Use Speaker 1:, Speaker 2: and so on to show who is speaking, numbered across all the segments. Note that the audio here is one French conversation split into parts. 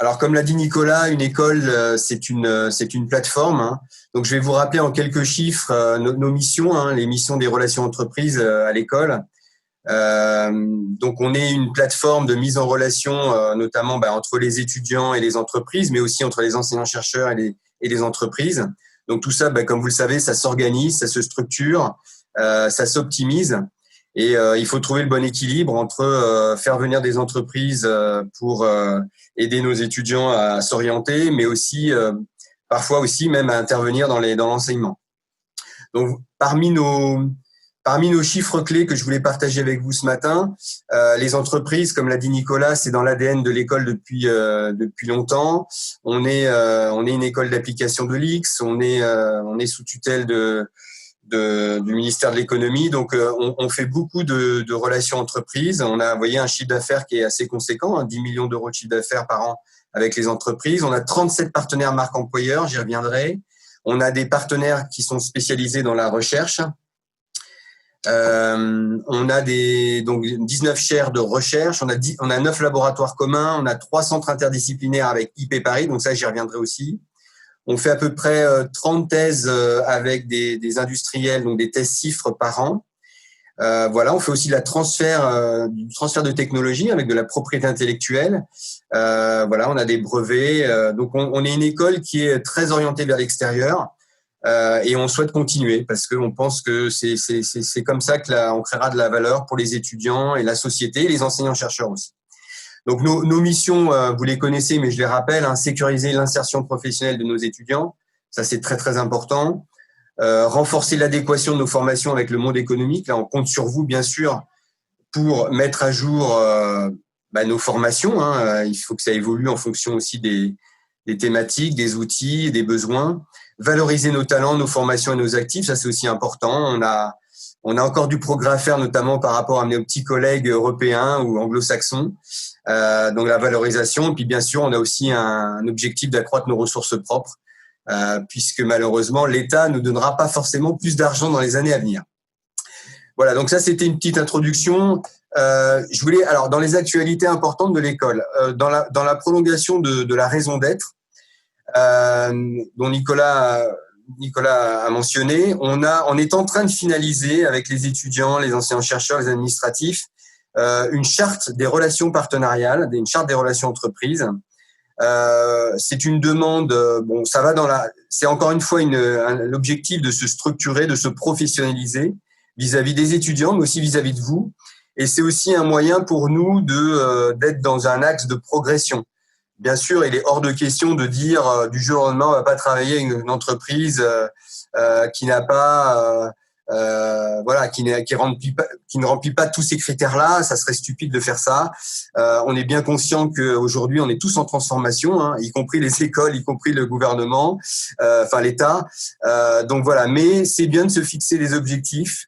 Speaker 1: Alors, comme l'a dit Nicolas, une école, c'est une plateforme, hein. Donc, je vais vous rappeler en quelques chiffres nos missions, hein, les missions des relations entreprises à l'école. Donc, on est une plateforme de mise en relation, notamment entre les étudiants et les entreprises, mais aussi entre les enseignants-chercheurs et les entreprises. Donc, tout ça, comme vous le savez, ça s'organise, ça se structure, ça s'optimise. Et il faut trouver le bon équilibre entre faire venir des entreprises pour aider nos étudiants à s'orienter, mais aussi parfois aussi même à intervenir dans l'enseignement. Donc parmi nos chiffres clés que je voulais partager avec vous ce matin, les entreprises, comme l'a dit Nicolas, c'est dans l'ADN de l'école depuis longtemps. On est une école d'application de l'X, on est sous tutelle du ministère de l'économie. Donc, on fait beaucoup de relations entreprises. On a, vous voyez, un chiffre d'affaires qui est assez conséquent, hein, 10 millions d'euros de chiffre d'affaires par an avec les entreprises. On a 37 partenaires marques employeurs, j'y reviendrai. On a des partenaires qui sont spécialisés dans la recherche. On a donc 19 chaires de recherche, on a 9 laboratoires communs, on a 3 centres interdisciplinaires avec IP Paris, donc ça j'y reviendrai aussi. On fait à peu près 30 thèses avec des industriels, donc des thèses CIFRE par an. Voilà, on fait aussi du transfert de technologie avec de la propriété intellectuelle. Voilà, on a des brevets. Donc, on est une école qui est très orientée vers l'extérieur et on souhaite continuer parce qu'on pense que c'est comme ça que on créera de la valeur pour les étudiants et la société et les enseignants-chercheurs aussi. Donc, nos missions, vous les connaissez, mais je les rappelle, hein, sécuriser l'insertion professionnelle de nos étudiants. Ça, c'est très, très important. Renforcer l'adéquation de nos formations avec le monde économique. Là, on compte sur vous, bien sûr, pour mettre à jour nos formations, hein. Il faut que ça évolue en fonction aussi des thématiques, des outils, des besoins. Valoriser nos talents, nos formations et nos actifs, ça, c'est aussi important. On a encore du progrès à faire, notamment par rapport à nos petits collègues européens ou anglo-saxons. Donc, la valorisation. Et puis, bien sûr, on a aussi un objectif d'accroître nos ressources propres, puisque malheureusement, l'État ne donnera pas forcément plus d'argent dans les années à venir. Voilà, donc ça, c'était une petite introduction. Je voulais, alors, dans les actualités importantes de l'école, dans la prolongation de la raison d'être, dont Nicolas a mentionné, on est en train de finaliser avec les étudiants, les enseignants-chercheurs, les administratifs, une charte des relations partenariales, une charte des relations entreprises. C'est une demande, ça va c'est encore une fois l'objectif de se structurer, de se professionnaliser vis-à-vis des étudiants, mais aussi vis-à-vis de vous. Et c'est aussi un moyen pour nous d'être dans un axe de progression. Bien sûr, il est hors de question de dire du jour au lendemain, on va pas travailler avec une entreprise qui n'a pas qui ne remplit pas tous ces critères-là. Ça serait stupide de faire ça. On est bien conscient qu'aujourd'hui, on est tous en transformation, hein, y compris les écoles, y compris le gouvernement, l'État. Donc voilà, mais c'est bien de se fixer des objectifs.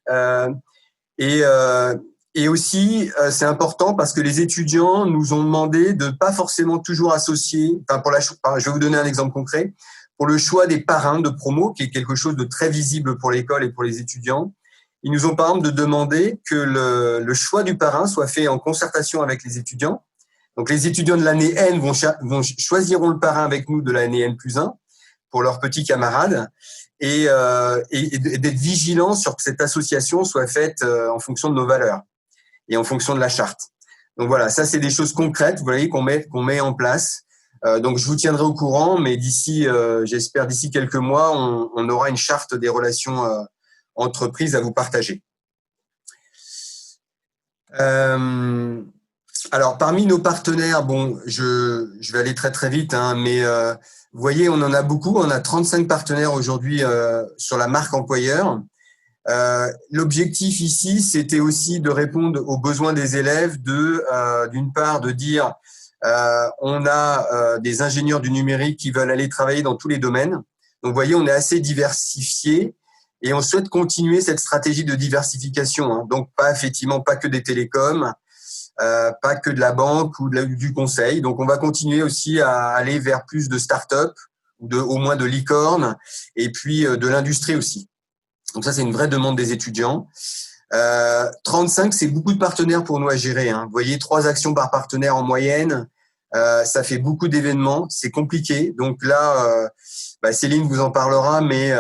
Speaker 1: Et aussi, c'est important parce que les étudiants nous ont demandé de pas forcément toujours associer. Je vais vous donner un exemple concret. Pour le choix des parrains de promo, qui est quelque chose de très visible pour l'école et pour les étudiants, ils nous ont par exemple de demander que le choix du parrain soit fait en concertation avec les étudiants. Donc, les étudiants de l'année N choisiront le parrain avec nous de l'année N+1 pour leurs petits camarades. Et d'être vigilants sur que cette association soit faite en fonction de nos valeurs et en fonction de la charte. Donc voilà, ça c'est des choses concrètes, vous voyez, qu'on met en place. Donc je vous tiendrai au courant, mais j'espère d'ici quelques mois, on aura une charte des relations entreprises à vous partager. Alors parmi nos partenaires, je vais aller très très vite, hein, mais vous voyez, on en a beaucoup. On a 35 partenaires aujourd'hui sur la marque employeur. L'objectif ici, c'était aussi de répondre aux besoins des élèves, d'une part de dire on a des ingénieurs du numérique qui veulent aller travailler dans tous les domaines. Donc, vous voyez, on est assez diversifié et on souhaite continuer cette stratégie de diversification, hein. Donc, effectivement, pas que des télécoms, pas que de la banque ou du conseil. Donc, on va continuer aussi à aller vers plus de start-up ou au moins de licorne et puis de l'industrie aussi. Donc ça, c'est une vraie demande des étudiants. 35, c'est beaucoup de partenaires pour nous à gérer, hein. Vous voyez, 3 actions par partenaire en moyenne. Ça fait beaucoup d'événements, c'est compliqué. Donc là, Céline vous en parlera, mais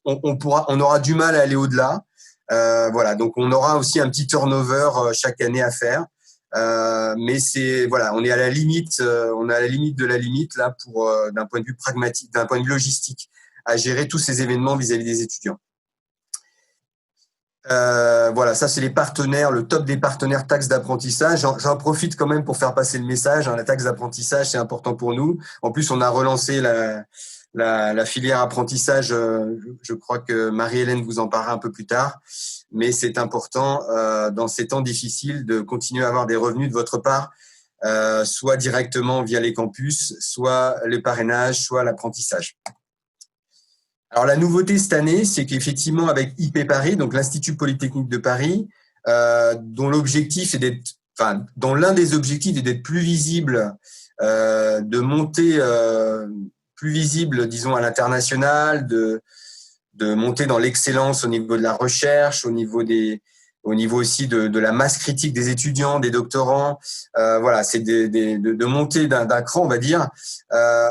Speaker 1: on aura du mal à aller au-delà. Voilà, donc on aura aussi un petit turnover chaque année à faire. Mais on est à la limite, on est à la limite de la limite là pour d'un point de vue pragmatique, d'un point de vue logistique, à gérer tous ces événements vis-à-vis des étudiants. Voilà, ça c'est les partenaires, le top des partenaires taxes d'apprentissage. J'en profite quand même pour faire passer le message. La taxe d'apprentissage, c'est important pour nous. En plus, on a relancé la filière apprentissage. Je crois que Marie-Hélène vous en parlera un peu plus tard. Mais c'est important dans ces temps difficiles de continuer à avoir des revenus de votre part, soit directement via les campus, soit le parrainage, soit l'apprentissage. Alors la nouveauté cette année, c'est qu'effectivement avec IP Paris, donc l'Institut Polytechnique de Paris, dont l'objectif est d'être, dont l'un des objectifs est d'être plus visible, de monter plus visible, disons à l'international, de monter dans l'excellence au niveau de la recherche, au niveau aussi de la masse critique des étudiants, des doctorants. Voilà, c'est de monter d'un cran, on va dire.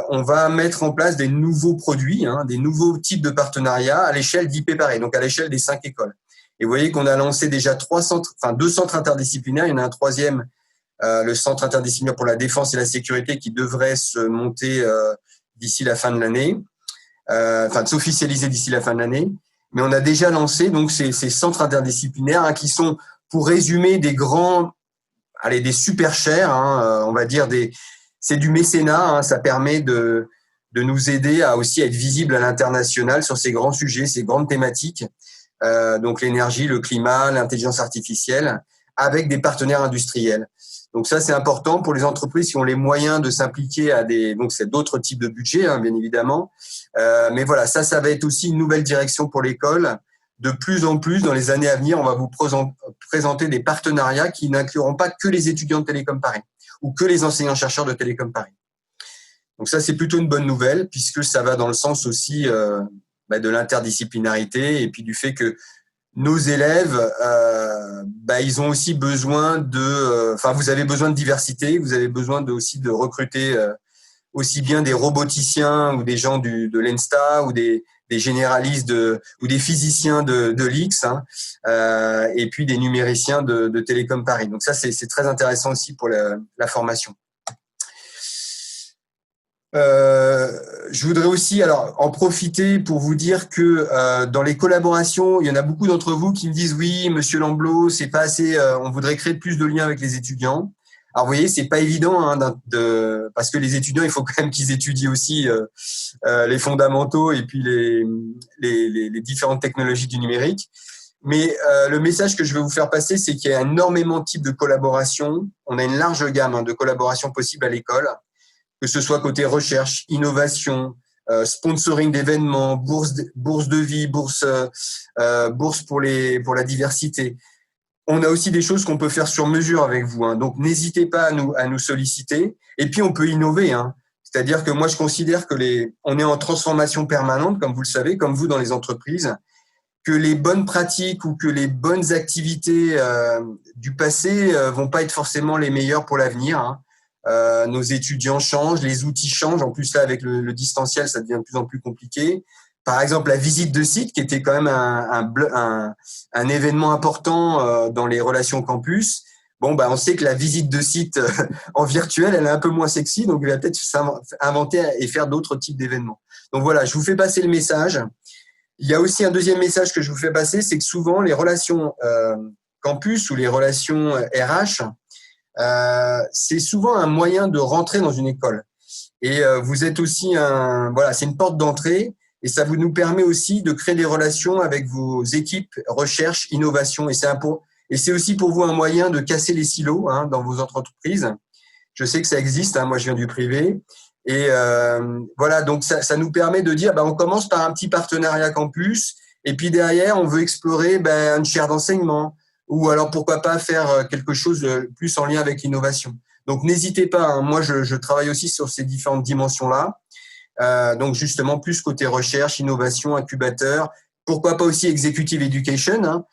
Speaker 1: On va mettre en place des nouveaux produits, des nouveaux types de partenariats à l'échelle d'IP Paris, donc à l'échelle des 5 écoles. Et vous voyez qu'on a lancé déjà 2 centres interdisciplinaires. Il y en a un troisième, le centre interdisciplinaire pour la défense et la sécurité, qui devrait se monter d'ici la fin de l'année. De s'officialiser d'ici la fin de l'année. Mais on a déjà lancé donc ces centres interdisciplinaires qui sont, pour résumer, des super chers, on va dire c'est du mécénat. Ça permet de nous aider à aussi être visible à l'international sur ces grands sujets, ces grandes thématiques, donc l'énergie, le climat, l'intelligence artificielle, avec des partenaires industriels. Donc ça, c'est important pour les entreprises qui ont les moyens de s'impliquer donc c'est d'autres types de budgets, bien évidemment. Mais voilà, ça va être aussi une nouvelle direction pour l'école. De plus en plus, dans les années à venir, on va vous présenter des partenariats qui n'incluront pas que les étudiants de Télécom Paris ou que les enseignants-chercheurs de Télécom Paris. Donc ça, c'est plutôt une bonne nouvelle puisque ça va dans le sens aussi de l'interdisciplinarité et puis du fait que nos élèves, ils ont aussi besoin vous avez besoin de diversité, vous avez besoin aussi de recruter aussi bien des roboticiens ou des gens de l'ENSTA ou des généralistes ou des physiciens de l'X, et puis des numériciens de Télécom Paris. Donc ça, c'est très intéressant aussi pour la formation. Je voudrais aussi en profiter pour vous dire que dans les collaborations, il y en a beaucoup d'entre vous qui me disent oui, Monsieur Lamblot, c'est pas assez. On voudrait créer plus de liens avec les étudiants. Alors vous voyez, c'est pas évident parce que les étudiants, il faut quand même qu'ils étudient aussi les fondamentaux et puis les différentes technologies du numérique. Mais le message que je vais vous faire passer, c'est qu'il y a énormément de types de collaborations. On a une large gamme de collaborations possibles à l'école, que ce soit côté recherche, innovation, sponsoring d'événements, bourse de vie, bourse pour la diversité. On a aussi des choses qu'on peut faire sur mesure avec vous. Donc, n'hésitez pas à nous solliciter. Et puis, on peut innover. C'est-à-dire que moi, je considère que on est en transformation permanente, comme vous le savez, comme vous dans les entreprises, que les bonnes pratiques ou que les bonnes activités du passé vont pas être forcément les meilleures pour l'avenir. Nos étudiants changent, les outils changent. En plus, là, avec le distanciel, ça devient de plus en plus compliqué. Par exemple, la visite de site, qui était quand même un événement important dans les relations campus. On sait que la visite de site en virtuel, elle est un peu moins sexy, donc il va peut-être inventer et faire d'autres types d'événements. Donc voilà, je vous fais passer le message. Il y a aussi un deuxième message que je vous fais passer, c'est que souvent les relations campus ou les relations RH, c'est souvent un moyen de rentrer dans une école. Et vous êtes aussi c'est une porte d'entrée. Et ça nous permet aussi de créer des relations avec vos équipes recherche, innovation. Et c'est aussi pour vous un moyen de casser les silos dans vos entreprises. Je sais que ça existe. Moi, je viens du privé. Et donc ça nous permet de dire, on commence par un petit partenariat campus. Et puis derrière, on veut explorer une chaire d'enseignement. Ou alors, pourquoi pas faire quelque chose de plus en lien avec l'innovation. Donc, n'hésitez pas. Moi, je travaille aussi sur ces différentes dimensions-là. Donc justement plus côté recherche, innovation, incubateur, pourquoi pas aussi executive education,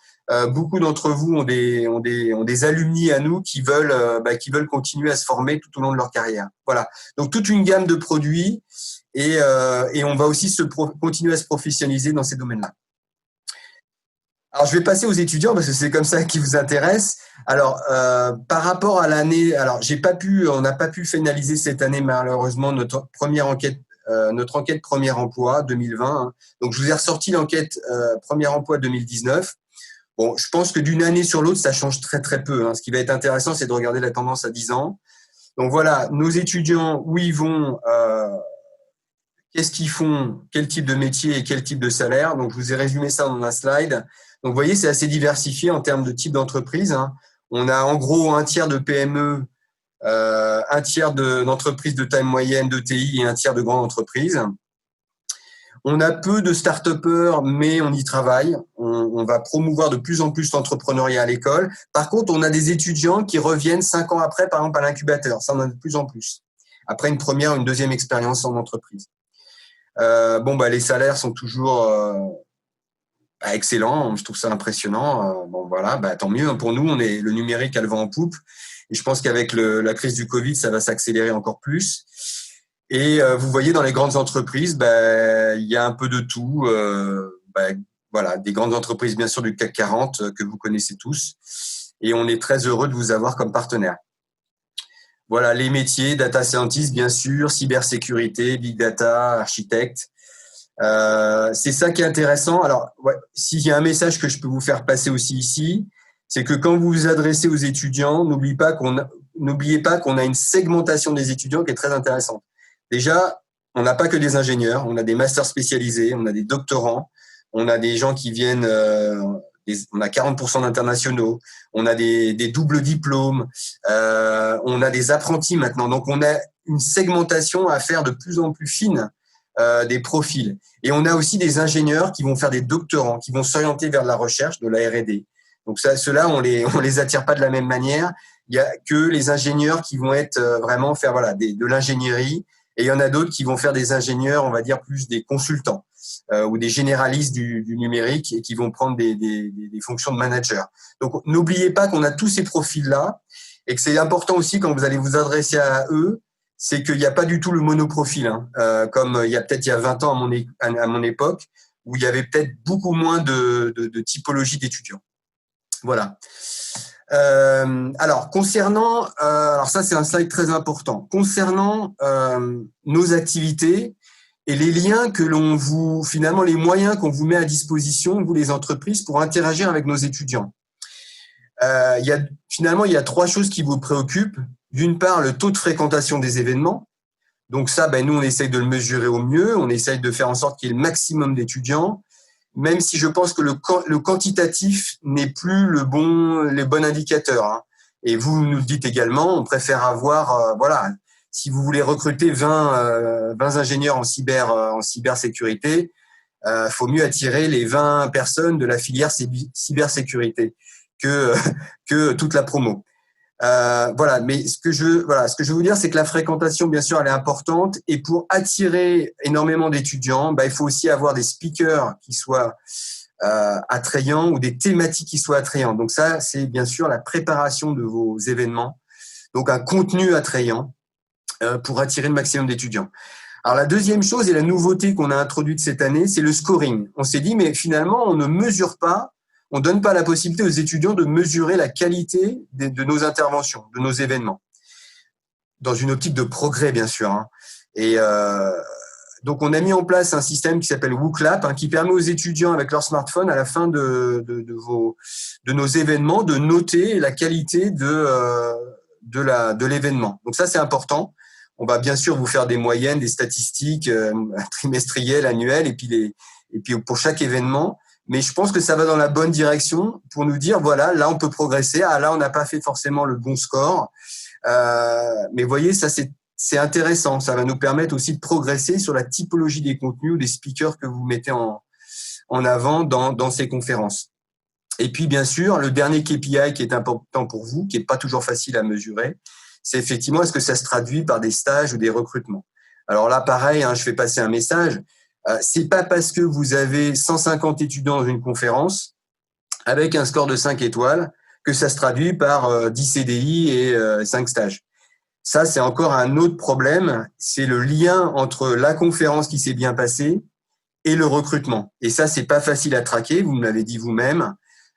Speaker 1: beaucoup d'entre vous ont des alumni à nous qui veulent continuer à se former tout au long de leur carrière. Voilà. Donc toute une gamme de produits et on va aussi continuer à se professionnaliser dans ces domaines-là. Alors, je vais passer aux étudiants parce que c'est comme ça qui vous intéresse. Alors, par rapport à l'année, alors on n'a pas pu finaliser cette année malheureusement notre enquête Premier Emploi 2020. Hein. Donc, je vous ai ressorti l'enquête Premier Emploi 2019. Bon, je pense que d'une année sur l'autre, ça change très très peu. Hein. Ce qui va être intéressant, c'est de regarder la tendance à 10 ans. Donc voilà, nos étudiants, où ils vont, qu'est-ce qu'ils font, quel type de métier et quel type de salaire. Donc, je vous ai résumé ça dans un slide. Donc, vous voyez, c'est assez diversifié en termes de type d'entreprise. Hein. On a en gros un tiers de PME, un tiers d'entreprises de taille moyenne, d'ETI et un tiers de grandes entreprises. On a peu de start-upers, mais on y travaille. On va promouvoir de plus en plus l'entrepreneuriat à l'école. Par contre, on a des étudiants qui reviennent 5 ans après, par exemple, à l'incubateur. Ça, on en a de plus en plus. Après une première, une deuxième expérience en entreprise. Les salaires sont toujours excellents. Je trouve ça impressionnant. Tant mieux. Pour nous, le numérique a le vent en poupe. Et je pense qu'avec la crise du Covid, ça va s'accélérer encore plus. Et vous voyez, dans les grandes entreprises, il y a un peu de tout. Des grandes entreprises, bien sûr, du CAC 40 que vous connaissez tous. Et on est très heureux de vous avoir comme partenaire. Voilà, les métiers, data scientist, bien sûr, cybersécurité, big data, architecte. C'est ça qui est intéressant. Alors, s'il y a un message que je peux vous faire passer aussi ici, c'est que quand vous vous adressez aux étudiants, n'oubliez pas qu'on a une segmentation des étudiants qui est très intéressante. Déjà, on n'a pas que des ingénieurs, on a des masters spécialisés, on a des doctorants, on a des gens qui viennent, on a 40% d'internationaux, on a des doubles diplômes, on a des apprentis maintenant. Donc, on a une segmentation à faire de plus en plus fine des profils. Et on a aussi des ingénieurs qui vont faire des doctorants, qui vont s'orienter vers la recherche, de la R&D. Donc ceux-là, on les attire pas de la même manière. Il y a que les ingénieurs qui vont être vraiment faire de l'ingénierie, et il y en a d'autres qui vont faire des ingénieurs, on va dire plus des consultants ou des généralistes du numérique et qui vont prendre des fonctions de manager. Donc n'oubliez pas qu'on a tous ces profils-là et que c'est important aussi quand vous allez vous adresser à eux, c'est qu'il n'y a pas du tout le monoprofil, hein, comme il y a 20 ans à mon époque, où il y avait peut-être beaucoup moins de typologie d'étudiants. Voilà. Alors ça c'est un slide très important. Concernant nos activités et les liens finalement les moyens qu'on vous met à disposition, vous les entreprises, pour interagir avec nos étudiants. Il y a 3 choses qui vous préoccupent. D'une part, le taux de fréquentation des événements. Donc ça, nous, on essaye de le mesurer au mieux. On essaye de faire en sorte qu'il y ait le maximum d'étudiants, même si je pense que le quantitatif n'est plus le bon indicateur. Hein. Et vous nous le dites également, on préfère avoir, si vous voulez recruter 20 ingénieurs en cybersécurité, faut mieux attirer les 20 personnes de la filière cybersécurité que toute la promo. Mais ce que je veux vous dire, c'est que la fréquentation, bien sûr, elle est importante. Et pour attirer énormément d'étudiants, il faut aussi avoir des speakers qui soient attrayants ou des thématiques qui soient attrayantes. Donc ça, c'est bien sûr la préparation de vos événements. Donc un contenu attrayant pour attirer le maximum d'étudiants. Alors la deuxième chose et la nouveauté qu'on a introduite cette année, c'est le scoring. On s'est dit, mais finalement, on ne mesure pas. On ne donne pas la possibilité aux étudiants de mesurer la qualité de nos interventions, de nos événements, dans une optique de progrès, bien sûr. Hein. Et donc, on a mis en place un système qui s'appelle WooClap, qui permet aux étudiants, avec leur smartphone, à la fin de nos événements, de noter la qualité de l'événement. Donc ça, c'est important. On va bien sûr vous faire des moyennes, des statistiques trimestrielles, annuelles, et puis pour chaque événement. Mais je pense que ça va dans la bonne direction pour nous dire, voilà, là, on peut progresser. Ah, là, on n'a pas fait forcément le bon score. Mais vous voyez, ça, c'est intéressant. Ça va nous permettre aussi de progresser sur la typologie des contenus ou des speakers que vous mettez en avant dans ces conférences. Et puis, bien sûr, le dernier KPI qui est important pour vous, qui n'est pas toujours facile à mesurer, c'est effectivement, est-ce que ça se traduit par des stages ou des recrutements? Alors là, pareil, je fais passer un message. C'est pas parce que vous avez 150 étudiants dans une conférence avec un score de 5 étoiles, que ça se traduit par 10 CDI et 5 stages. Ça, c'est encore un autre problème, c'est le lien entre la conférence qui s'est bien passée et le recrutement. Et ça, c'est pas facile à traquer, vous me l'avez dit vous-même.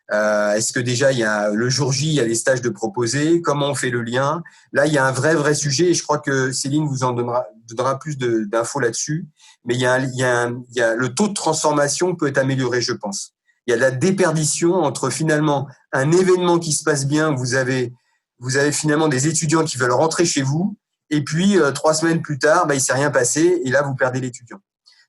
Speaker 1: Est-ce que déjà, il y a le jour J, il y a les stages de proposer, comment on fait le lien? Là, il y a un vrai sujet et je crois que Céline vous en donnera plus d'infos là-dessus. Mais le taux de transformation peut être amélioré, je pense. Il y a de la déperdition entre finalement un événement qui se passe bien, vous avez finalement des étudiants qui veulent rentrer chez vous, et puis 3 semaines plus tard, il ne s'est rien passé, et là, vous perdez l'étudiant.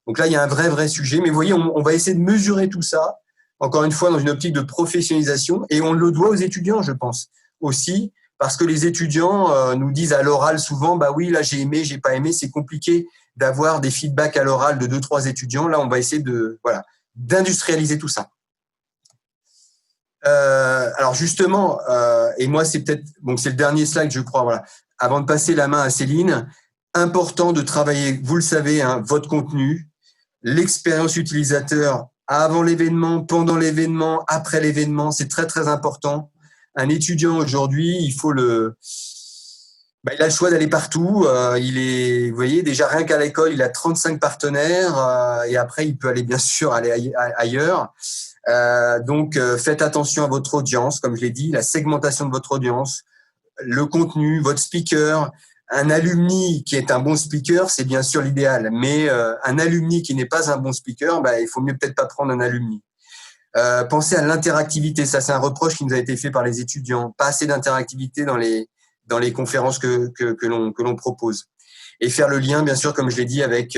Speaker 1: Donc là, il y a un vrai sujet. Mais vous voyez, on va essayer de mesurer tout ça, encore une fois, dans une optique de professionnalisation, et on le doit aux étudiants, je pense, aussi, parce que les étudiants nous disent à l'oral souvent, oui, là, j'ai aimé, j'ai pas aimé, c'est compliqué d'avoir des feedbacks à l'oral de 2-3 étudiants. Là, on va essayer d'industrialiser tout ça. Alors justement, et moi c'est le dernier slide, je crois. Voilà. Avant de passer la main à Céline, important de travailler, vous le savez, votre contenu, l'expérience utilisateur avant l'événement, pendant l'événement, après l'événement, c'est très important. Un étudiant aujourd'hui, il a le choix d'aller partout. Vous voyez, déjà rien qu'à l'école, il a 35 partenaires et après il peut aller bien sûr aller ailleurs. Donc, faites attention à votre audience, comme je l'ai dit, la segmentation de votre audience, le contenu, votre speaker. Un alumni qui est un bon speaker, c'est bien sûr l'idéal, mais un alumni qui n'est pas un bon speaker, il faut mieux peut-être pas prendre un alumni. Pensez à l'interactivité, ça c'est un reproche qui nous a été fait par les étudiants, pas assez d'interactivité dans les conférences que l'on propose. Et faire le lien, bien sûr, comme je l'ai dit, avec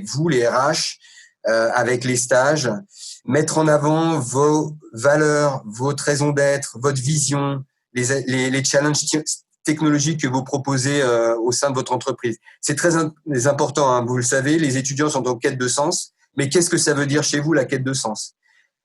Speaker 1: vous, les RH, avec les stages, mettre en avant vos valeurs, votre raison d'être, votre vision, les challenges technologiques que vous proposez au sein de votre entreprise. C'est très important, vous le savez, les étudiants sont en quête de sens, mais qu'est-ce que ça veut dire chez vous, la quête de sens?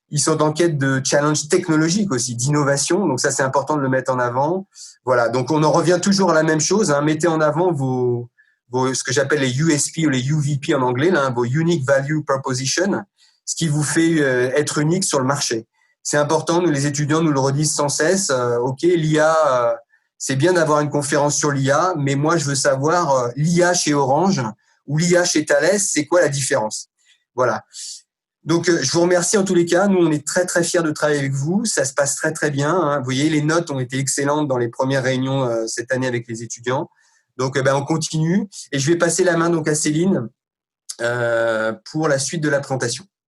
Speaker 1: Ils sont en quête de challenges technologiques aussi, d'innovation, donc ça c'est important de le mettre en avant. Voilà, donc on en revient toujours à la même chose, mettez en avant ce que j'appelle les USP ou les UVP en anglais, vos Unique Value Proposition, ce qui vous fait être unique sur le marché. C'est important, les étudiants nous le redisent sans cesse. OK, l'IA, c'est bien d'avoir une conférence sur l'IA, mais moi je veux savoir l'IA chez Orange ou l'IA chez Thales, c'est quoi la différence? Voilà. Donc, je vous remercie en tous les cas. Nous, on est très fiers de travailler avec vous. Ça se passe très bien. Vous voyez, les notes ont été excellentes dans les premières réunions cette année avec les étudiants. Donc, on continue. Et je vais passer la main donc à Céline pour la suite de la présentation.